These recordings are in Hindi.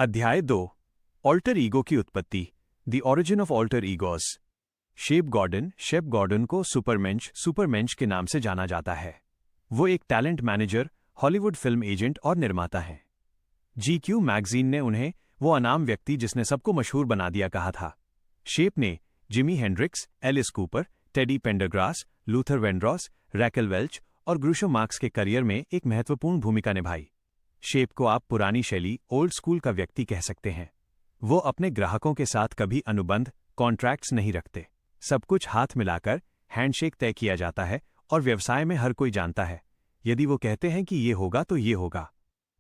अध्याय 2। ऑल्टर ईगो की उत्पत्ति, the origin of alter egos. Shep Gordon को सुपरमेंश के नाम से जाना जाता है। वो एक talent manager, Hollywood film agent और निर्माता हैं। GQ मैगजीन ने उन्हें वो अनाम व्यक्ति जिसने सबको मशहूर बना दिया कहा था। शेप ने Jimi Hendrix, Alice Cooper, Teddy Pendergrass, Luther Vandross, Raquel Welch और ग्रूशो मार्क्स के करियर में एक महत्वपूर्ण भूमिका निभाई। शेप को आप पुरानी शैली, ओल्ड स्कूल का व्यक्ति कह सकते हैं। वो अपने ग्राहकों के साथ कभी अनुबंध, कॉन्ट्रैक्ट्स नहीं रखते। सब कुछ हाथ मिलाकर हैंडशेक तय किया जाता है और व्यवसाय में हर कोई जानता है, यदि वो कहते हैं कि ये होगा तो ये होगा।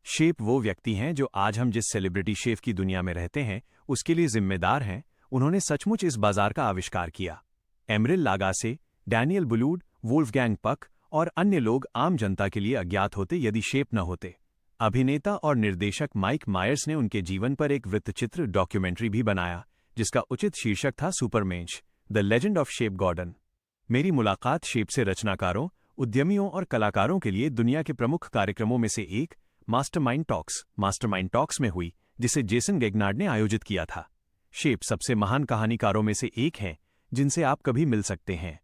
शेप वो व्यक्ति हैं जो आज हम जिस सेलिब्रिटी शेफ की दुनिया में रहते हैं उसके लिए जिम्मेदार हैं। उन्होंने सचमुच इस बाजार का आविष्कार किया। एमरिल लागासे, डैनियल बुलूड, वोल्फगैंग पक और अन्य लोग आम जनता के लिए अज्ञात होते यदि शेप न होते। अभिनेता और निर्देशक माइक मायर्स ने उनके जीवन पर एक वृत्तचित्र डॉक्यूमेंट्री भी बनाया जिसका उचित शीर्षक था Supermensch, the legend of Shep Gordon. मेरी मुलाकात शेप से रचनाकारों, उद्यमियों और कलाकारों के लिए दुनिया के प्रमुख कार्यक्रमों में से एक मास्टरमाइंड टॉक्स में हुई, जिसे जेसन गेगनार्ड ने आयोजित किया था। शेप सबसे महान कहानीकारों में से एक हैं जिनसे आप कभी मिल सकते हैं।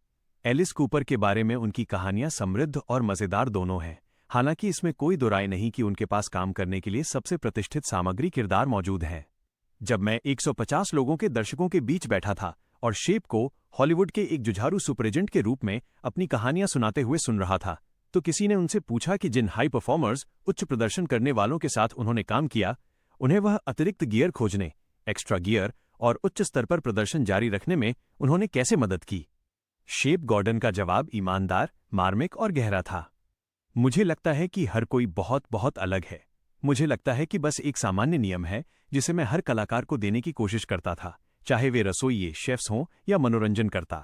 एलिस कूपर के बारे में उनकी कहानियां समृद्ध और मजेदार दोनों हैं। हालांकि इसमें कोई दो राय नहीं कि उनके पास काम करने के लिए सबसे प्रतिष्ठित सामग्री किरदार मौजूद हैं। जब मैं 150 लोगों के दर्शकों के बीच बैठा था और शेप को हॉलीवुड के एक जुझारू सुपर एजेंट के रूप में अपनी कहानियां सुनाते हुए सुन रहा था, तो किसी ने उनसे पूछा कि जिन हाई परफॉर्मर्स, उच्च प्रदर्शन करने वालों के साथ उन्होंने काम किया, उन्हें वह अतिरिक्त गियर खोजने, एक्स्ट्रा गियर और उच्च स्तर पर प्रदर्शन जारी रखने में उन्होंने कैसे मदद की। शेप गॉर्डन का जवाब ईमानदार, मार्मिक और गहरा था। मुझे लगता है कि हर कोई बहुत बहुत अलग है। मुझे लगता है कि बस एक सामान्य नियम है जिसे मैं हर कलाकार को देने की कोशिश करता था, चाहे वे रसोइये, शेफ्स हों या मनोरंजन करता।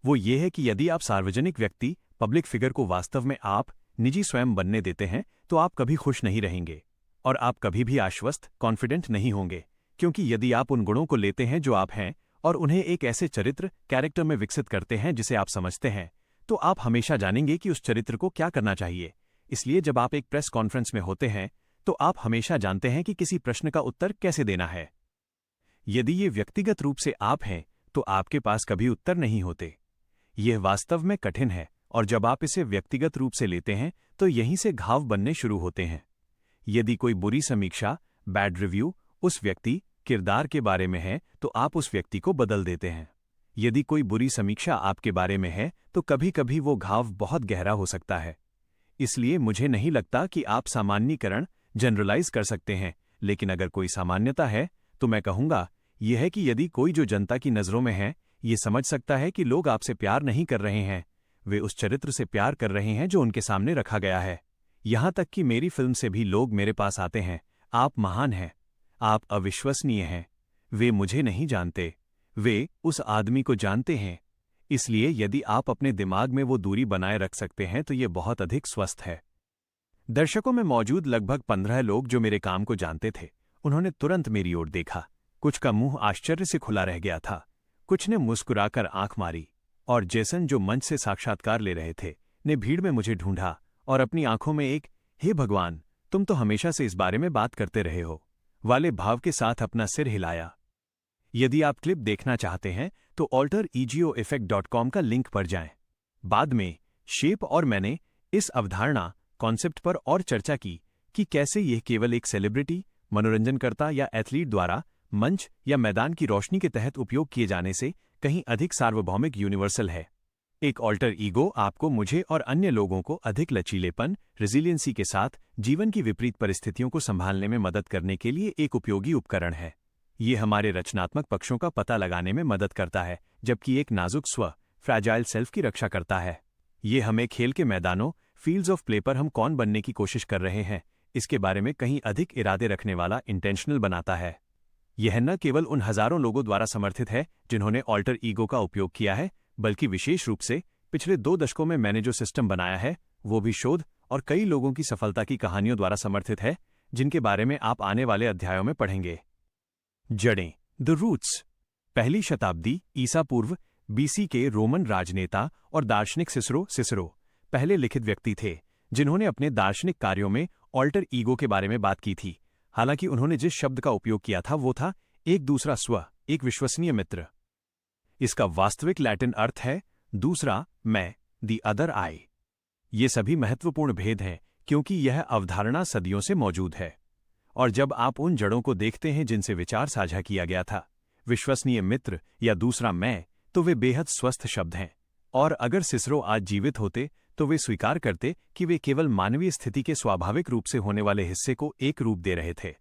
वो ये है कि यदि आप सार्वजनिक व्यक्ति, पब्लिक फिगर को वास्तव में आप निजी स्वयं बनने देते हैं तो आप कभी खुश नहीं रहेंगे और आप कभी भी आश्वस्त, कॉन्फिडेंट नहीं होंगे, क्योंकि यदि आप उन गुणों को लेते हैं जो आप हैं और उन्हें एक ऐसे कैरेक्टर में विकसित करते हैं जिसे आप समझते हैं, तो आप हमेशा जानेंगे कि उस चरित्र को क्या करना चाहिए। इसलिए जब आप एक प्रेस कॉन्फ्रेंस में होते हैं तो आप हमेशा जानते हैं कि किसी प्रश्न का उत्तर कैसे देना है। यदि ये व्यक्तिगत रूप से आप हैं तो आपके पास कभी उत्तर नहीं होते। यह वास्तव में कठिन है और जब आप इसे व्यक्तिगत रूप से लेते हैं तो यहीं से घाव बनने शुरू होते हैं। यदि कोई बुरी समीक्षा, बैड रिव्यू उस व्यक्ति, किरदार के बारे में है तो आप उस व्यक्ति को बदल देते हैं। यदि कोई बुरी समीक्षा आपके बारे में है तो कभी कभी वो घाव बहुत गहरा हो सकता है। इसलिए मुझे नहीं लगता कि आप सामान्यीकरण, जनरलाइज कर सकते हैं, लेकिन अगर कोई सामान्यता है तो मैं कहूंगा यह है कि यदि कोई जो जनता की नज़रों में है ये समझ सकता है कि लोग आपसे प्यार नहीं कर रहे हैं, वे उस चरित्र से प्यार कर रहे हैं जो उनके सामने रखा गया है। यहां तक कि मेरी फिल्म से भी लोग मेरे पास आते हैं, आप महान हैं, आप अविश्वसनीय हैं। वे मुझे नहीं जानते, वे उस आदमी को जानते हैं। इसलिए यदि आप अपने दिमाग में वो दूरी बनाए रख सकते हैं तो ये बहुत अधिक स्वस्थ है। दर्शकों में मौजूद लगभग 15 लोग जो मेरे काम को जानते थे, उन्होंने तुरंत मेरी ओर देखा। कुछ का मुंह आश्चर्य से खुला रह गया था, कुछ ने मुस्कुराकर आंख मारी, और जेसन, जो मंच से साक्षात्कार ले रहे थे, ने भीड़ में मुझे ढूंढा और अपनी आंखों में एक हे भगवान, तुम तो हमेशा से इस बारे में बात करते रहे हो वाले भाव के साथ अपना सिर हिलाया। यदि आप क्लिप देखना चाहते हैं तो alteregoeffect.com का लिंक पर जाएं। बाद में शेप और मैंने इस अवधारणा, कॉन्सेप्ट पर और चर्चा की कि कैसे यह केवल एक सेलिब्रिटी, मनोरंजनकर्ता या एथलीट द्वारा मंच या मैदान की रोशनी के तहत उपयोग किए जाने से कहीं अधिक सार्वभौमिक यूनिवर्सल है। एक ऑल्टर ईगो आपको, मुझे और अन्य लोगों को अधिक लचीलेपन, रेजिलियंसी के साथ जीवन की विपरीत परिस्थितियों को संभालने में मदद करने के लिए एक उपयोगी उपकरण है। ये हमारे रचनात्मक पक्षों का पता लगाने में मदद करता है, जबकि एक नाजुक स्व, फ्रैजाइल सेल्फ की रक्षा करता है। ये हमें खेल के मैदानों, फील्ड्स ऑफ प्ले पर हम कौन बनने की कोशिश कर रहे हैं इसके बारे में कहीं अधिक इरादे रखने वाला, इंटेंशनल बनाता है। यह न केवल उन हजारों लोगों द्वारा समर्थित है जिन्होंने ऑल्टर ईगो का उपयोग किया है, बल्कि विशेष रूप से पिछले 2 दशकों में मैंने जो सिस्टम बनाया है वो भी शोध और कई लोगों की सफलता की कहानियों द्वारा समर्थित है, जिनके बारे में आप आने वाले अध्यायों में पढ़ेंगे। जड़ें, द रूट्स। पहली शताब्दी ईसा पूर्व BC के रोमन राजनेता और दार्शनिक सिसरो पहले लिखित व्यक्ति थे जिन्होंने अपने दार्शनिक कार्यों में ऑल्टर ईगो के बारे में बात की थी। हालांकि उन्होंने जिस शब्द का उपयोग किया था वो था एक दूसरा स्व, एक विश्वसनीय मित्र। इसका वास्तविक लैटिन अर्थ है दूसरा मैं, दी अदर आई। ये सभी महत्वपूर्ण भेद हैं क्योंकि यह अवधारणा सदियों से मौजूद है। और जब आप उन जड़ों को देखते हैं जिनसे विचार साझा किया गया था, विश्वसनीय मित्र या दूसरा मैं, तो वे बेहद स्वस्थ शब्द हैं। और अगर सिसरो आज जीवित होते तो वे स्वीकार करते कि वे केवल मानवीय स्थिति के स्वाभाविक रूप से होने वाले हिस्से को एक रूप दे रहे थे।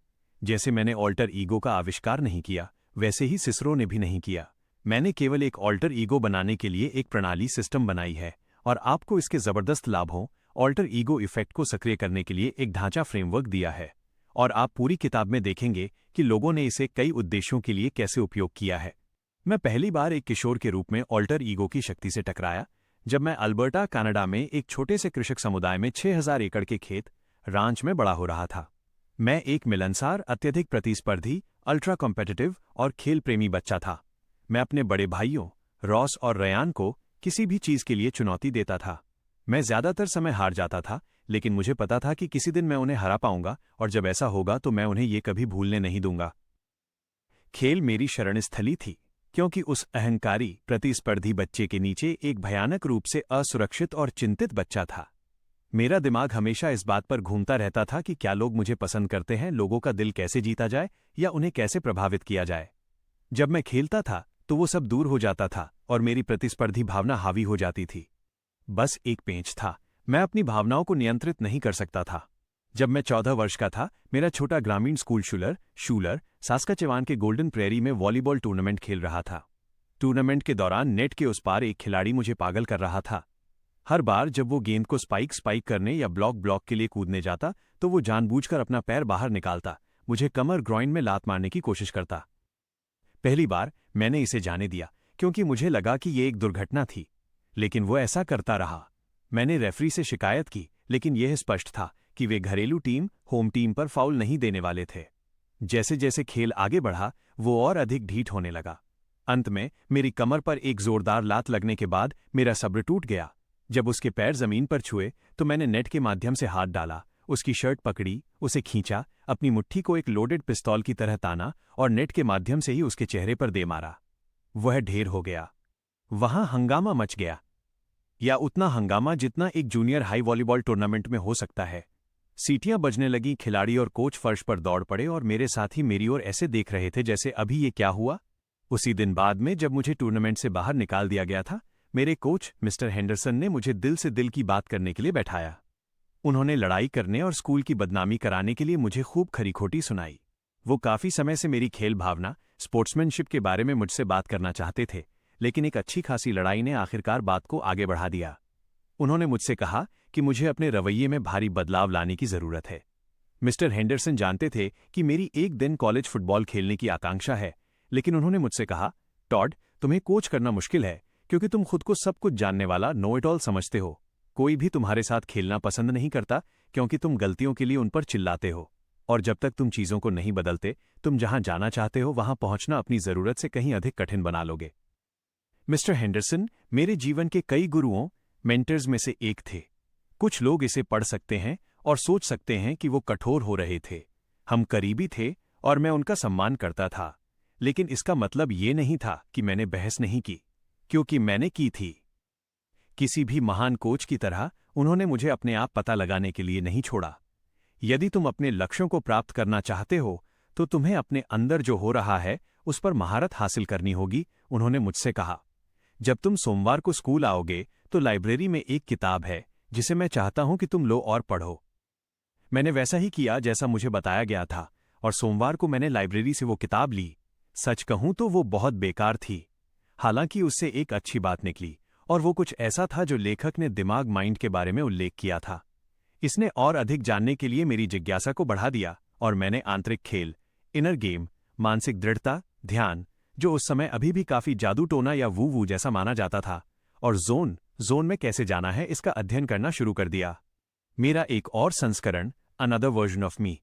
जैसे मैंने ऑल्टर ईगो का आविष्कार नहीं किया, वैसे ही सिसरो ने भी नहीं किया। मैंने केवल एक ऑल्टर ईगो बनाने के लिए एक प्रणाली सिस्टम बनाई है, और आपको इसके जबरदस्त लाभों, ऑल्टर ईगो इफेक्ट को सक्रिय करने के लिए एक ढांचा फ्रेमवर्क दिया है। और आप पूरी किताब में देखेंगे कि लोगों ने इसे कई उद्देश्यों के लिए कैसे उपयोग किया है। मैं पहली बार एक किशोर के रूप में ऑल्टर ईगो की शक्ति से टकराया जब मैं अल्बर्टा, कनाडा में एक छोटे से कृषक समुदाय में 6000 एकड़ के खेत रांच में बड़ा हो रहा था। मैं एक मिलनसार, अत्यधिक प्रतिस्पर्धी, अल्ट्रा कॉम्पिटिटिव और खेल प्रेमी बच्चा था। मैं अपने बड़े भाइयों रॉस और रयान को किसी भी चीज के लिए चुनौती देता था। मैं ज्यादातर समय हार जाता था, लेकिन मुझे पता था कि किसी दिन मैं उन्हें हरा पाऊंगा, और जब ऐसा होगा तो मैं उन्हें ये कभी भूलने नहीं दूंगा। खेल मेरी शरणस्थली थी, क्योंकि उस अहंकारी, प्रतिस्पर्धी बच्चे के नीचे एक भयानक रूप से असुरक्षित और चिंतित बच्चा था। मेरा दिमाग हमेशा इस बात पर घूमता रहता था कि क्या लोग मुझे पसंद करते हैं, लोगों का दिल कैसे जीता जाए या उन्हें कैसे प्रभावित किया जाए। जब मैं खेलता था तो वो सब दूर हो जाता था और मेरी प्रतिस्पर्धी भावना हावी हो जाती थी। बस एक पेंच था, मैं अपनी भावनाओं को नियंत्रित नहीं कर सकता था। जब मैं 14 वर्ष का था, मेरा छोटा ग्रामीण स्कूल शूलर सास्काचेवान के गोल्डन प्रेरी में वॉलीबॉल टूर्नामेंट खेल रहा था। टूर्नामेंट के दौरान नेट के उस पार एक खिलाड़ी मुझे पागल कर रहा था। हर बार जब वो गेंद को स्पाइक करने या ब्लॉक के लिए कूदने जाता तो वो जानबूझकर अपना पैर बाहर निकालता, मुझे कमर ग्रॉइन में लात मारने की कोशिश करता। पहली बार मैंने इसे जाने दिया क्योंकि मुझे लगा कि ये एक दुर्घटना थी, लेकिन वो ऐसा करता रहा। मैंने रेफरी से शिकायत की, लेकिन यह स्पष्ट था कि वे घरेलू टीम, होम टीम पर फाउल नहीं देने वाले थे। जैसे जैसे खेल आगे बढ़ा, वो और अधिक ढीठ होने लगा। अंत में मेरी कमर पर एक जोरदार लात लगने के बाद मेरा सब्र टूट गया। जब उसके पैर जमीन पर छुए तो मैंने नेट के माध्यम से हाथ डाला, उसकी शर्ट पकड़ी, उसे खींचा, अपनी मुट्ठी को एक लोडेड पिस्तौल की तरह ताना और नेट के माध्यम से ही उसके चेहरे पर दे मारा। वह ढेर हो गया। वहां हंगामा मच गया, या उतना हंगामा जितना एक जूनियर हाई वॉलीबॉल टूर्नामेंट में हो सकता है। सीटियां बजने लगीं, खिलाड़ी और कोच फर्श पर दौड़ पड़े और मेरे साथी मेरी ओर ऐसे देख रहे थे जैसे अभी ये क्या हुआ। उसी दिन बाद में जब मुझे टूर्नामेंट से बाहर निकाल दिया गया था, मेरे कोच मिस्टर हेंडरसन ने मुझे दिल से दिल की बात करने के लिए बैठाया। उन्होंने लड़ाई करने और स्कूल की बदनामी कराने के लिए मुझे खूब खरी-खोटी सुनाई। वो काफी समय से मेरी खेल भावना, स्पोर्ट्समैनशिप के बारे में मुझसे बात करना चाहते थे, लेकिन एक अच्छी खासी लड़ाई ने आखिरकार बात को आगे बढ़ा दिया। उन्होंने मुझसे कहा कि मुझे अपने रवैये में भारी बदलाव लाने की जरूरत है। मिस्टर हेंडरसन जानते थे कि मेरी एक दिन कॉलेज फुटबॉल खेलने की आकांक्षा है, लेकिन उन्होंने मुझसे कहा, टॉड, तुम्हें कोच करना मुश्किल है क्योंकि तुम खुद को सब कुछ जानने वाला, नो इट ऑल समझते हो। कोई भी तुम्हारे साथ खेलना पसंद नहीं करता क्योंकि तुम गलतियों के लिए उन पर चिल्लाते हो, और जब तक तुम चीजों को नहीं बदलते, तुम जहां जाना चाहते हो वहां पहुंचना अपनी जरूरत से कहीं अधिक कठिन बना लोगे। मिस्टर हेंडरसन मेरे जीवन के कई गुरुओं, मेंटर्स में से एक थे। कुछ लोग इसे पढ़ सकते हैं और सोच सकते हैं कि वो कठोर हो रहे थे। हम करीबी थे और मैं उनका सम्मान करता था, लेकिन इसका मतलब ये नहीं था कि मैंने बहस नहीं की, क्योंकि मैंने की थी। किसी भी महान कोच की तरह उन्होंने मुझे अपने आप पता लगाने के लिए नहीं छोड़ा। यदि तुम अपने लक्ष्यों को प्राप्त करना चाहते हो तो तुम्हें अपने अंदर जो हो रहा है उस पर महारत हासिल करनी होगी, उन्होंने मुझसे कहा। जब तुम सोमवार को स्कूल आओगे तो लाइब्रेरी में एक किताब है जिसे मैं चाहता हूं कि तुम लो और पढ़ो। मैंने वैसा ही किया जैसा मुझे बताया गया था, और सोमवार को मैंने लाइब्रेरी से वो किताब ली। सच कहूं तो वो बहुत बेकार थी, हालांकि उससे एक अच्छी बात निकली, और वो कुछ ऐसा था जो लेखक ने दिमाग माइंड के बारे में उल्लेख किया था। इसने और अधिक जानने के लिए मेरी जिज्ञासा को बढ़ा दिया, और मैंने आंतरिक खेल, इनर गेम, मानसिक दृढ़ता, ध्यान, जो उस समय अभी भी काफी जादू टोना या वू जैसा माना जाता था, और जोन में कैसे जाना है, इसका अध्ययन करना शुरू कर दिया। मेरा एक और संस्करण, अनदर वर्जन ऑफ मी,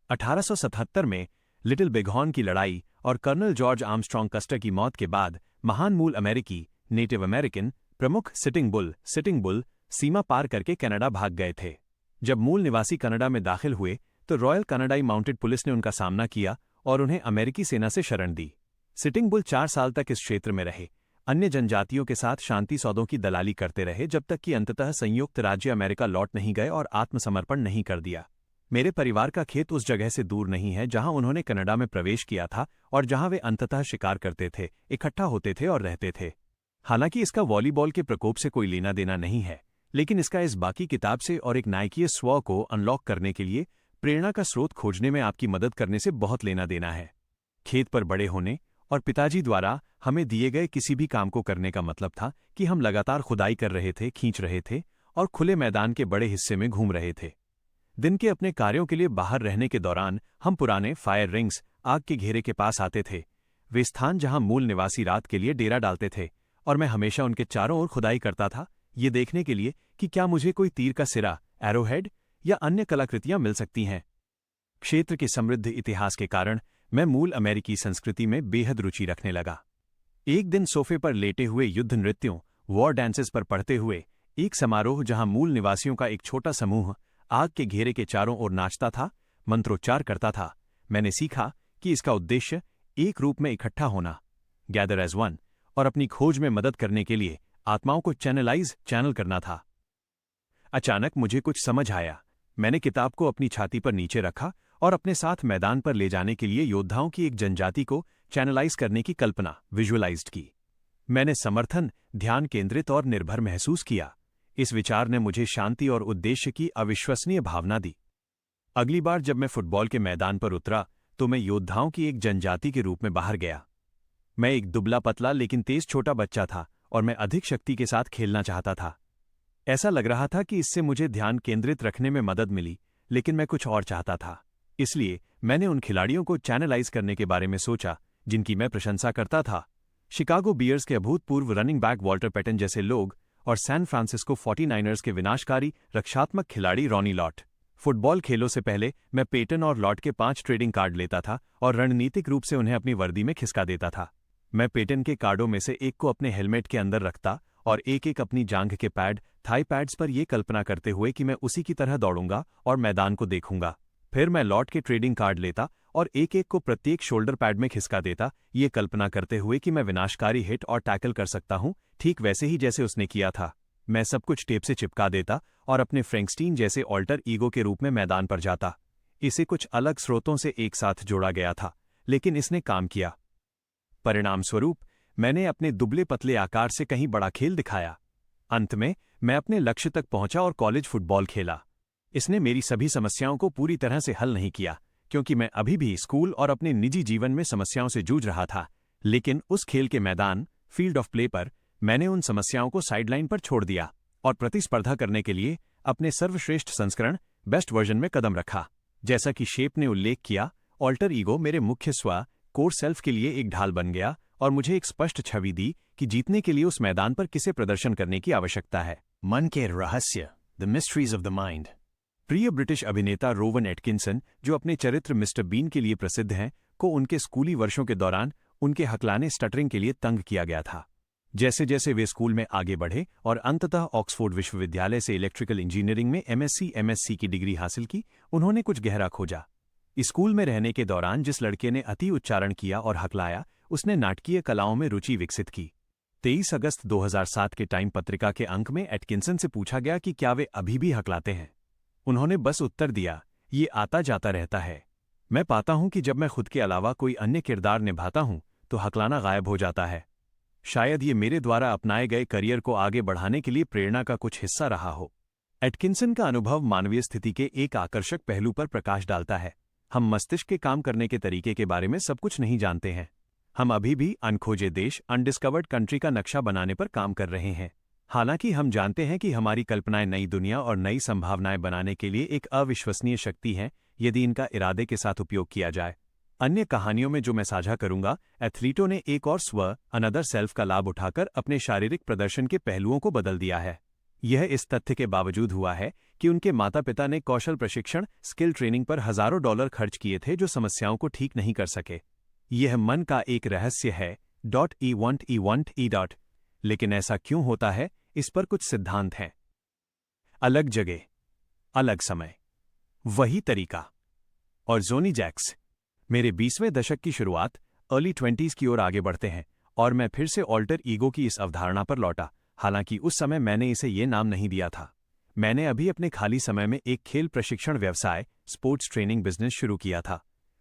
1877 में लिटिल बिघॉर्न की लड़ाई और कर्नल जॉर्ज आर्मस्ट्रॉन्ग कस्टर की मौत के बाद महान मूल अमेरिकी, नेटिव अमेरिकन प्रमुख सिटिंग बुल सीमा पार करके कनाडा भाग गए थे। जब मूल निवासी कनाडा में दाखिल हुए तो रॉयल कनाडाई माउंटेड पुलिस ने उनका सामना किया और उन्हें अमेरिकी सेना से शरण दी। सिटिंग बुल 4 साल तक इस क्षेत्र में रहे, अन्य जनजातियों के साथ शांति सौदों की दलाली करते रहे जब तक कि अंततः संयुक्त राज्य अमेरिका लौट नहीं गए और आत्मसमर्पण नहीं कर दिया। मेरे परिवार का खेत उस जगह से दूर नहीं है जहां उन्होंने कनाडा में प्रवेश किया था और जहां वे अंततः शिकार करते थे, इकट्ठा होते थे और रहते थे। हालांकि इसका वॉलीबॉल के प्रकोप से कोई लेना देना नहीं है, लेकिन इसका इस बाकी किताब से और एक नाइकीय स्व को अनलॉक करने के लिए प्रेरणा का स्रोत खोजने में आपकी मदद करने से बहुत लेना देना है। खेत पर बड़े होने और पिताजी द्वारा हमें दिए गए किसी भी काम को करने का मतलब था कि हम लगातार खुदाई कर रहे थे, खींच रहे थे और खुले मैदान के बड़े हिस्से में घूम रहे थे। दिन के अपने कार्यों के लिए बाहर रहने के दौरान हम पुराने फायर रिंग्स, आग के घेरे के पास आते थे, वे स्थान जहां मूल निवासी रात के लिए डेरा डालते थे, और मैं हमेशा उनके चारों ओर खुदाई करता था, ये देखने के लिए कि क्या मुझे कोई तीर का सिरा, एरोहेड या अन्य कलाकृतियां मिल सकती हैं। क्षेत्र के समृद्ध इतिहास के कारण मैं मूल अमेरिकी संस्कृति में बेहद रुचि रखने लगा। एक दिन सोफे पर लेटे हुए युद्ध नृत्यों, वॉर डांसेस पर पढ़ते हुए एक समारोह जहां मूल निवासियों का एक छोटा समूह आग के घेरे के चारों ओर नाचता था, मंत्रोच्चार करता था, मैंने सीखा कि इसका उद्देश्य एक रूप में इकट्ठा होना, गैदर एज वन, और अपनी खोज में मदद करने के लिए आत्माओं को चैनल करना था। अचानक मुझे कुछ समझ आया। मैंने किताब को अपनी छाती पर नीचे रखा और अपने साथ मैदान पर ले जाने के लिए योद्धाओं की एक जनजाति को चैनलाइज करने की कल्पना, विजुअलाइज्ड की। मैंने समर्थन, ध्यान केंद्रित और निर्भर महसूस किया। इस विचार ने मुझे शांति और उद्देश्य की अविश्वसनीय भावना दी। अगली बार जब मैं फुटबॉल के मैदान पर उतरा तो मैं योद्धाओं की एक जनजाति के रूप में बाहर गया। मैं एक दुबला पतला लेकिन तेज छोटा बच्चा था और मैं अधिक शक्ति के साथ खेलना चाहता था। ऐसा लग रहा था कि इससे मुझे ध्यान केंद्रित रखने में मदद मिली, लेकिन मैं कुछ और चाहता था। इसलिए मैंने उन खिलाड़ियों को चैनलाइज करने के बारे में सोचा जिनकी मैं प्रशंसा करता था। शिकागो बियर्स के अभूतपूर्व रनिंग बैक वॉल्टर पैटन जैसे लोग और सैन फ्रांसिस्को 49ers के विनाशकारी रक्षात्मक खिलाड़ी रॉनी लॉट। फुटबॉल खेलों से पहले मैं पेटन और लॉट के 5 ट्रेडिंग कार्ड लेता था और रणनीतिक रूप से उन्हें अपनी वर्दी में खिसका देता था। मैं पेटन के कार्डों में से एक को अपने हेलमेट के अंदर रखता और एक एक अपनी जांघ के पैड, थाई पैड्स पर यह कल्पना करते हुए कि मैं उसी की तरह दौड़ूंगा और मैदान को देखूंगा। फिर मैं लॉट के ट्रेडिंग कार्ड लेता और एक एक को प्रत्येक शोल्डर पैड में खिसका देता, ये कल्पना करते हुए कि मैं विनाशकारी हिट और टैकल कर सकता हूं, ठीक वैसे ही जैसे उसने किया था। मैं सब कुछ टेप से चिपका देता और अपने फ्रैंकस्टीन जैसे ऑल्टर ईगो के रूप में मैदान पर जाता। इसे कुछ अलग स्रोतों से एक साथ जोड़ा गया था, लेकिन इसने काम किया। परिणाम स्वरूप मैंने अपने दुबले पतले आकार से कहीं बड़ा खेल दिखाया। अंत में मैं अपने लक्ष्य तक पहुंचा और कॉलेज फुटबॉल खेला। इसने मेरी सभी समस्याओं को पूरी तरह से हल नहीं किया, क्योंकि मैं अभी भी स्कूल और अपने निजी जीवन में समस्याओं से जूझ रहा था, लेकिन उस खेल के मैदान, फील्ड ऑफ प्ले पर मैंने उन समस्याओं को साइडलाइन पर छोड़ दिया और प्रतिस्पर्धा करने के लिए अपने सर्वश्रेष्ठ संस्करण, बेस्ट वर्जन में कदम रखा। जैसा कि शेप ने उल्लेख किया, ऑल्टर ईगो मेरे मुख्य स्व, कोर सेल्फ के लिए एक ढाल बन गया और मुझे एक स्पष्ट छवि दी कि जीतने के लिए उस मैदान पर किसे प्रदर्शन करने की आवश्यकता है। मन के रहस्य, the mysteries of the mind. प्रिय ब्रिटिश अभिनेता रोवन एटकिंसन, जो अपने चरित्र मिस्टर बीन के लिए प्रसिद्ध हैं, को उनके स्कूली वर्षों के दौरान उनके हकलाने स्टटरिंग के लिए तंग किया गया था। जैसे जैसे वे स्कूल में आगे बढ़े और अंततः ऑक्सफोर्ड विश्वविद्यालय से इलेक्ट्रिकल इंजीनियरिंग में एमएससी की डिग्री हासिल की, उन्होंने कुछ गहरा खोजा। स्कूल में रहने के दौरान जिस लड़के ने अति उच्चारण किया और हकलाया, उसने नाटकीय कलाओं में रुचि विकसित की। 23 अगस्त 2007 के टाइम पत्रिका के अंक में एटकिंसन से पूछा गया कि क्या वे अभी भी हकलाते हैं। उन्होंने बस उत्तर दिया, ये आता जाता रहता है। मैं पाता हूं कि जब मैं खुद के अलावा कोई अन्य किरदार निभाता हूं तो हकलाना गायब हो जाता है। शायद ये मेरे द्वारा अपनाए गए करियर को आगे बढ़ाने के लिए प्रेरणा का कुछ हिस्सा रहा हो। एटकिंसन का अनुभव मानवीय स्थिति के एक आकर्षक पहलू पर प्रकाश डालता है। हम मस्तिष्क के काम करने के तरीके के बारे में सब कुछ नहीं जानते हैं। हम अभी भी अनखोजे देश, अनडिस्कवर्ड कंट्री का नक्शा बनाने पर काम कर रहे हैं। हालांकि हम जानते हैं कि हमारी कल्पनाएं नई दुनिया और नई संभावनाएं बनाने के लिए एक अविश्वसनीय शक्ति हैं, यदि इनका इरादे के साथ उपयोग किया जाए। अन्य कहानियों में जो मैं साझा करूंगा, एथलीटों ने एक और स्व, अनदर सेल्फ का लाभ उठाकर अपने शारीरिक प्रदर्शन के पहलुओं को बदल दिया है। यह इस तथ्य के बावजूद हुआ है कि उनके माता पिता ने कौशल प्रशिक्षण, स्किल ट्रेनिंग पर हजारों डॉलर खर्च किए थे जो समस्याओं को ठीक नहीं कर सके। यह मन का एक रहस्य है। E want. लेकिन ऐसा क्यों होता है, इस पर कुछ सिद्धांत हैं। अलग जगह, अलग समय, वही तरीका। और जोनी जैक्स। मेरे 20वें दशक की शुरुआत अर्ली 20s की ओर आगे बढ़ते हैं और मैं फिर से ऑल्टर ईगो की इस अवधारणा पर लौटा। हालांकि उस समय मैंने इसे ये नाम नहीं दिया था। मैंने अभी अपने खाली समय में एक खेल प्रशिक्षण व्यवसाय, स्पोर्ट्स ट्रेनिंग बिजनेस शुरू किया था।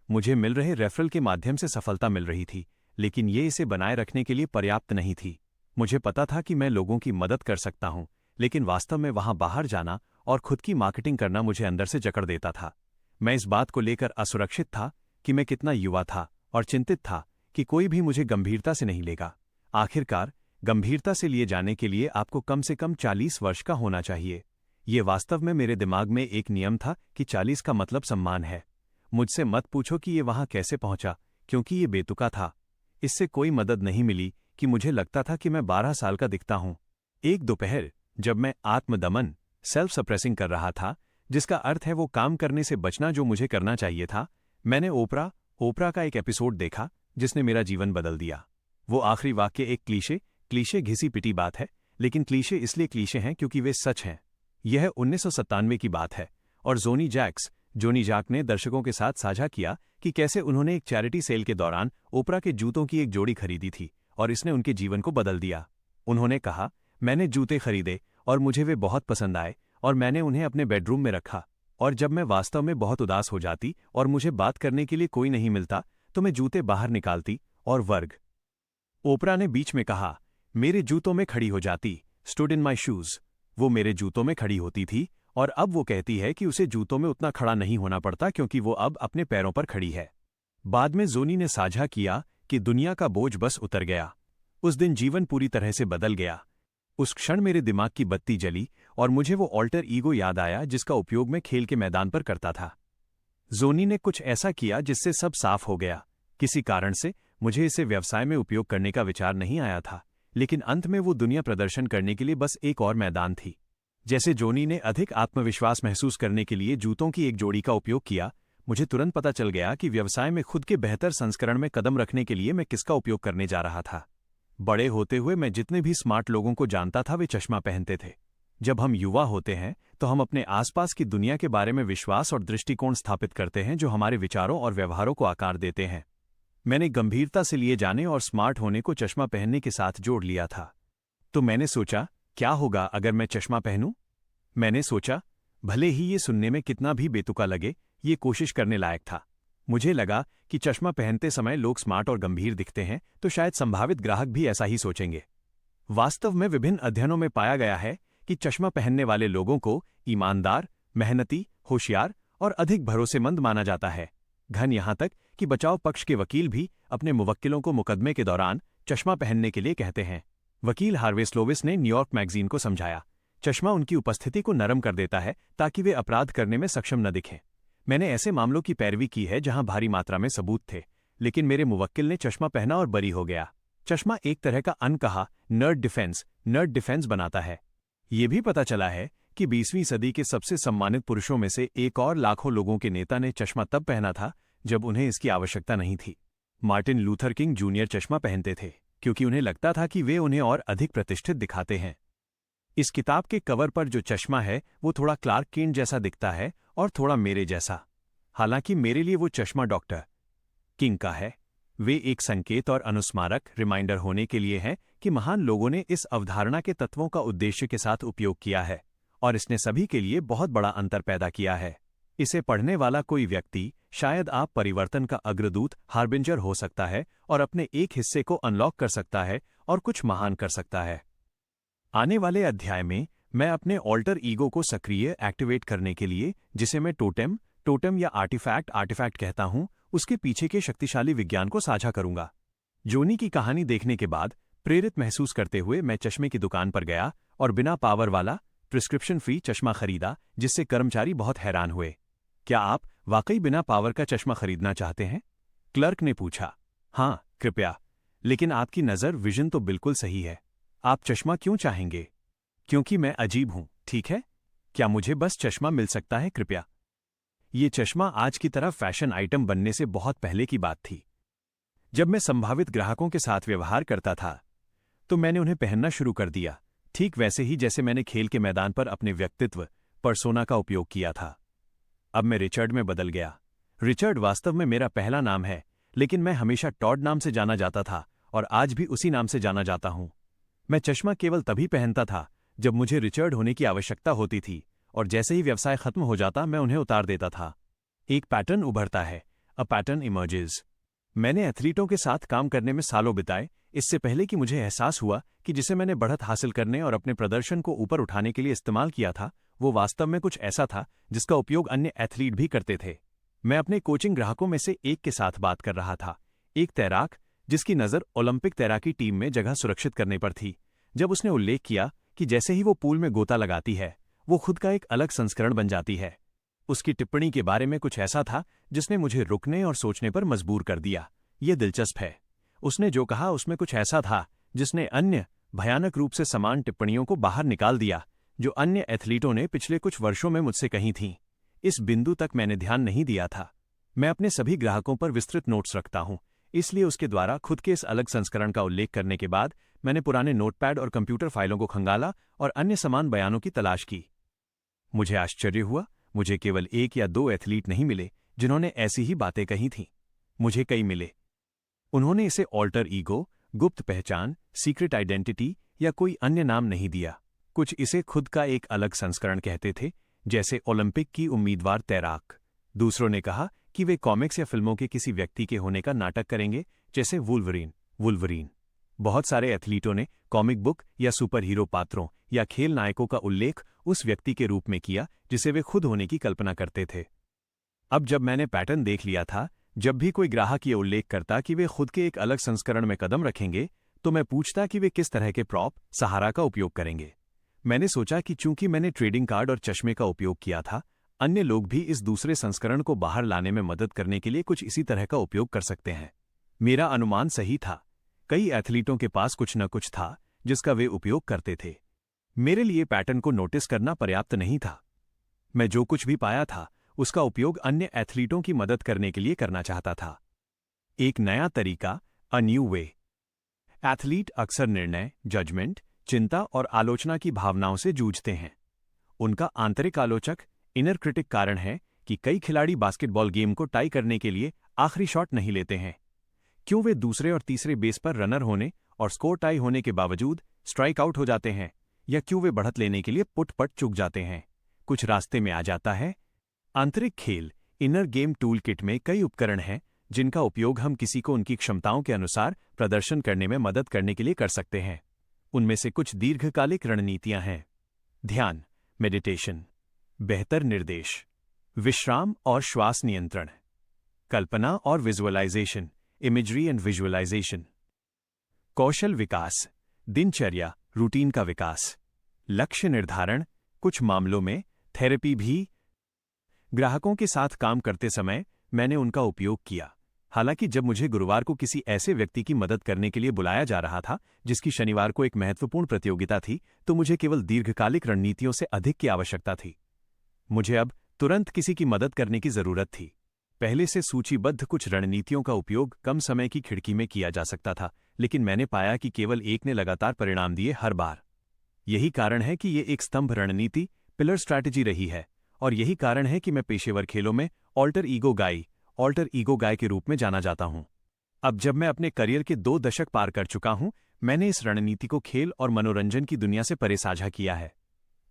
मुझे मिल रहे रेफरल के माध्यम से सफलता मिल रही थी, लेकिन ये इसे बनाए रखने के लिए पर्याप्त नहीं थी। मुझे पता था कि मैं लोगों की मदद कर सकता हूं, लेकिन वास्तव में वहां बाहर जाना और खुद की मार्केटिंग करना मुझे अंदर से जकड़ देता था। मैं इस बात को लेकर असुरक्षित था कि मैं कितना युवा था और चिंतित था कि कोई भी मुझे गंभीरता से नहीं लेगा। आखिरकार, गंभीरता से लिए जाने के लिए आपको कम से कम 40 वर्ष का होना चाहिए। ये वास्तव में मेरे दिमाग में एक नियम था कि 40 का मतलब सम्मान है। मुझसे मत पूछो कि ये वहां कैसे पहुंचा, क्योंकि ये बेतुका था। इससे कोई मदद नहीं मिली कि मुझे लगता था कि मैं 12 साल का दिखता हूं। एक दोपहर, जब मैं आत्मदमन, सेल्फ सप्रेसिंग कर रहा था, जिसका अर्थ है वो काम करने से बचना जो मुझे करना चाहिए था, मैंने ओपरा का एक एपिसोड देखा जिसने मेरा जीवन बदल दिया। वो आखिरी वाक्य एक क्लीशे घिसी पिटी बात है, लेकिन क्लीशे इसलिए क्लीशे हैं क्योंकि वे सच हैं। यह 1997 की बात है और जोनी जैक ने दर्शकों के साथ साझा किया कि कैसे उन्होंने एक चैरिटी सेल के दौरान ओपरा के जूतों की एक जोड़ी खरीदी थी और इसने उनके जीवन को बदल दिया। उन्होंने कहा, मैंने जूते खरीदे और मुझे वे बहुत पसंद आए और मैंने उन्हें अपने बेडरूम में रखा, और जब मैं वास्तव में बहुत उदास हो जाती और मुझे बात करने के लिए कोई नहीं मिलता तो मैं जूते बाहर निकालती और ओपरा ने बीच में कहा, मेरे जूतों में खड़ी हो जाती, स्टूड इन माई शूज। वो मेरे जूतों में खड़ी होती थी और अब वो कहती है कि उसे जूतों में उतना खड़ा नहीं होना पड़ता क्योंकि वो अब अपने पैरों पर खड़ी है। बाद में जोनी ने साझा किया कि दुनिया का बोझ बस उतर गया। उस दिन जीवन पूरी तरह से बदल गया। उस क्षण मेरे दिमाग की बत्ती जली और मुझे वो ऑल्टर ईगो याद आया जिसका उपयोग मैं खेल के मैदान पर करता था। जोनी ने कुछ ऐसा किया जिससे सब साफ हो गया। किसी कारण से मुझे इसे व्यवसाय में उपयोग करने का विचार नहीं आया था, लेकिन अंत में वो दुनिया प्रदर्शन करने के लिए बस एक और मैदान थी। जैसे जोनी ने अधिक आत्मविश्वास महसूस करने के लिए जूतों की एक जोड़ी का उपयोग किया, मुझे तुरंत पता चल गया कि व्यवसाय में खुद के बेहतर संस्करण में कदम रखने के लिए मैं किसका उपयोग करने जा रहा था। बड़े होते हुए मैं जितने भी स्मार्ट लोगों को जानता था वे चश्मा पहनते थे। जब हम युवा होते हैं तो हम अपने आसपास की दुनिया के बारे में विश्वास और दृष्टिकोण स्थापित करते हैं जो हमारे विचारों और व्यवहारों को आकार देते हैं। मैंने गंभीरता से लिए जाने और स्मार्ट होने को चश्मा पहनने के साथ जोड़ लिया था। तो मैंने सोचा, क्या होगा अगर मैं चश्मा पहनूं? मैंने सोचा, भले ही ये सुनने में कितना भी बेतुका लगे, ये कोशिश करने लायक था। मुझे लगा कि चश्मा पहनते समय लोग स्मार्ट और गंभीर दिखते हैं, तो शायद संभावित ग्राहक भी ऐसा ही सोचेंगे। वास्तव में विभिन्न अध्ययनों में पाया गया है कि चश्मा पहनने वाले लोगों को ईमानदार, मेहनती, होशियार और अधिक भरोसेमंद माना जाता है। घन यहां तक कि बचाव पक्ष के वकील भी अपने मुवक्किलों को मुकदमे के दौरान चश्मा पहनने के लिए कहते हैं। वकील हार्वे स्लोविस ने न्यूयॉर्क मैगजीन को समझाया, चश्मा उनकी उपस्थिति को नरम कर देता है ताकि वे अपराध करने में सक्षम न दिखें। मैंने ऐसे मामलों की पैरवी की है जहां भारी मात्रा में सबूत थे, लेकिन मेरे मुवक्किल ने चश्मा पहना और बरी हो गया। चश्मा एक तरह का अनकहा नर्ड डिफेंस बनाता है। ये भी पता चला है कि 20वीं सदी के सबसे सम्मानित पुरुषों में से एक और लाखों लोगों के नेता ने चश्मा तब पहना था जब उन्हें इसकी आवश्यकता नहीं थी। मार्टिन लूथर किंग जूनियर चश्मा पहनते थे क्योंकि उन्हें लगता था कि वे उन्हें और अधिक प्रतिष्ठित दिखाते हैं। इस किताब के कवर पर जो चश्मा है वो थोड़ा क्लार्क केंट जैसा दिखता है और थोड़ा मेरे जैसा। हालांकि मेरे लिए वो चश्मा डॉक्टर किंग का है। वे एक संकेत और अनुस्मारक रिमाइंडर होने के लिए हैं कि महान लोगों ने इस अवधारणा के तत्वों का उद्देश्य के साथ उपयोग किया है और इसने सभी के लिए बहुत बड़ा अंतर पैदा किया है। इसे पढ़ने वाला कोई व्यक्ति, शायद आप परिवर्तन का अग्रदूत हार्बिंजर हो सकता है और अपने एक हिस्से को अनलॉक कर सकता है और कुछ महान कर सकता है। आने वाले अध्याय में मैं अपने ऑल्टर ईगो को सक्रिय एक्टिवेट करने के लिए, जिसे मैं टोटेम या आर्टिफैक्ट कहता हूं, उसके पीछे के शक्तिशाली विज्ञान को साझा करूंगा। जोनी की कहानी देखने के बाद प्रेरित महसूस करते हुए मैं चश्मे की दुकान पर गया और बिना पावर वाला प्रिस्क्रिप्शन फ्री चश्मा खरीदा, जिससे कर्मचारी बहुत हैरान हुए। क्या आप वाकई बिना पावर का चश्मा खरीदना चाहते हैं? क्लर्क ने पूछा। हाँ, कृपया। लेकिन आपकी नज़र विजन तो बिल्कुल सही है। आप चश्मा क्यों चाहेंगे? क्योंकि मैं अजीब हूं, ठीक है? क्या मुझे बस चश्मा मिल सकता है, कृपया? ये चश्मा आज की तरह फैशन आइटम बनने से बहुत पहले की बात थी। जब मैं संभावित ग्राहकों के साथ व्यवहार करता था तो मैंने उन्हें पहनना शुरू कर दिया, ठीक वैसे ही जैसे मैंने खेल के मैदान पर अपने व्यक्तित्व पर्सोना का उपयोग किया था। अब मैं रिचर्ड में बदल गया। रिचर्ड वास्तव में मेरा पहला नाम है, लेकिन मैं हमेशा टॉड नाम से जाना जाता था और आज भी उसी नाम से जाना जाता हूं। मैं चश्मा केवल तभी पहनता था जब मुझे रिचर्ड होने की आवश्यकता होती थी, और जैसे ही व्यवसाय खत्म हो जाता मैं उन्हें उतार देता था। एक पैटर्न उभरता है, अ पैटर्न इमर्जेज। मैंने एथलीटों के साथ काम करने में सालों बिताए, इससे पहले कि मुझे एहसास हुआ कि जिसे मैंने बढ़त हासिल करने और अपने प्रदर्शन को ऊपर उठाने के लिए इस्तेमाल किया था, वो वास्तव में कुछ ऐसा था जिसका उपयोग अन्य एथलीट भी करते थे। मैं अपने कोचिंग ग्राहकों में से एक के साथ बात कर रहा था, एक तैराक जिसकी नज़र ओलंपिक तैराकी टीम में जगह सुरक्षित करने पर थी। जब उसने उल्लेख किया कि जैसे ही वो पूल में गोता लगाती है, वो खुद का एक अलग संस्करण बन जाती है। उसकी टिप्पणी के बारे में कुछ ऐसा था जिसने मुझे रुकने और सोचने पर मजबूर कर दिया। ये दिलचस्प है। उसने जो कहा उसमें कुछ ऐसा था जिसने अन्य भयानक रूप से समान टिप्पणियों को बाहर निकाल दिया जो अन्य एथलीटों ने पिछले कुछ वर्षों में मुझसे कही थीं। इस बिंदु तक मैंने ध्यान नहीं दिया था। मैं अपने सभी ग्राहकों पर विस्तृत नोट्स रखता हूं, इसलिए उसके द्वारा खुद के इस अलग संस्करण का उल्लेख करने के बाद मैंने पुराने नोटपैड और कंप्यूटर फाइलों को खंगाला और अन्य समान बयानों की तलाश की। मुझे आश्चर्य हुआ, मुझे केवल 1 या 2 एथलीट नहीं मिले जिन्होंने ऐसी ही बातें कही थीं। मुझे कई मिले। उन्होंने इसे ऑल्टर ईगो, गुप्त पहचान, सीक्रेट आइडेंटिटी या कोई अन्य नाम नहीं दिया। कुछ इसे खुद का एक अलग संस्करण कहते थे, जैसे ओलंपिक की उम्मीदवार तैराक। दूसरों ने कहा कि वे कॉमिक्स या फिल्मों के किसी व्यक्ति के होने का नाटक करेंगे, जैसे वुल्वरीन। बहुत सारे एथलीटों ने कॉमिक बुक या सुपर हीरो पात्रों या खेल नायकों का उल्लेख उस व्यक्ति के रूप में किया जिसे वे खुद होने की कल्पना करते थे। अब जब मैंने पैटर्न देख लिया था, जब भी कोई ग्राहक ये उल्लेख करता कि वे खुद के एक अलग संस्करण में कदम रखेंगे, तो मैं पूछता कि वे किस तरह के प्रॉप, सहारा का उपयोग करेंगे। मैंने सोचा कि चूंकि मैंने ट्रेडिंग कार्ड और चश्मे का उपयोग किया था, अन्य लोग भी इस दूसरे संस्करण को बाहर लाने में मदद करने के लिए कुछ इसी तरह का उपयोग कर सकते हैं। मेरा अनुमान सही था। कई एथलीटों के पास कुछ न कुछ था जिसका वे उपयोग करते थे। मेरे लिए पैटर्न को नोटिस करना पर्याप्त नहीं था। मैं जो कुछ भी पाया था उसका उपयोग अन्य एथलीटों की मदद करने के लिए करना चाहता था। एक नया तरीका, अ न्यू वे। एथलीट अक्सर निर्णय, जजमेंट, चिंता और आलोचना की भावनाओं से जूझते हैं। उनका आंतरिक आलोचक, इनर क्रिटिक कारण है कि कई खिलाड़ी बास्केटबॉल गेम को टाई करने के लिए आखिरी शॉट नहीं लेते हैं। क्यों वे दूसरे और तीसरे बेस पर रनर होने और स्कोर टाई होने के बावजूद स्ट्राइक आउट हो जाते हैं, या क्यों वे बढ़त लेने के लिए पुट-पट चूक जाते हैं। कुछ रास्ते में आ जाता है। आंतरिक खेल, इनर गेम टूल किट में कई उपकरण हैं जिनका उपयोग हम किसी को उनकी क्षमताओं के अनुसार प्रदर्शन करने में मदद करने के लिए कर सकते हैं। उनमें से कुछ दीर्घकालिक रणनीतियां हैं। ध्यान, मेडिटेशन, बेहतर निर्देश, विश्राम और श्वास नियंत्रण, कल्पना और विजुअलाइजेशन, इमेजरी एंड विजुअलाइजेशन, कौशल विकास, दिनचर्या, रूटीन का विकास, लक्ष्य निर्धारण, कुछ मामलों में थेरेपी भी। ग्राहकों के साथ काम करते समय मैंने उनका उपयोग किया। हालांकि जब मुझे गुरुवार को किसी ऐसे व्यक्ति की मदद करने के लिए बुलाया जा रहा था जिसकी शनिवार को एक महत्वपूर्ण प्रतियोगिता थी, तो मुझे केवल दीर्घकालिक रणनीतियों से अधिक की आवश्यकता थी। मुझे अब तुरंत किसी की मदद करने की जरूरत थी। पहले से सूचीबद्ध कुछ रणनीतियों का उपयोग कम समय की खिड़की में किया जा सकता था, लेकिन मैंने पाया कि केवल एक ने लगातार परिणाम दिए हर बार। यही कारण है कि ये एक स्तंभ रणनीति, पिलर स्ट्रैटेजी रही है, और यही कारण है कि मैं पेशेवर खेलों में ऑल्टर ईगो गाय के रूप में जाना जाता हूं। अब जब मैं अपने करियर के 2 दशक पार कर चुका हूं, मैंने इस रणनीति को खेल और मनोरंजन की दुनिया से परे साझा किया है।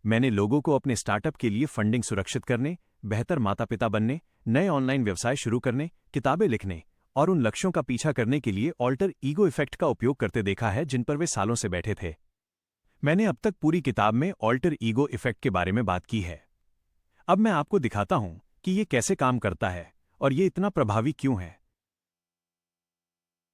मैंने लोगों को अपने स्टार्टअप के लिए फंडिंग सुरक्षित करने, बेहतर माता-पिता बनने, नए ऑनलाइन व्यवसाय शुरू करने, किताबें लिखने और उन लक्ष्यों का पीछा करने के लिए ऑल्टर ईगो इफेक्ट का उपयोग करते देखा है जिन पर वे सालों से बैठे थे। मैंने अब तक पूरी किताब में ऑल्टर ईगो इफेक्ट के बारे में बात की है। अब मैं आपको दिखाता हूं कि ये कैसे काम करता है और ये इतना प्रभावी क्यों है।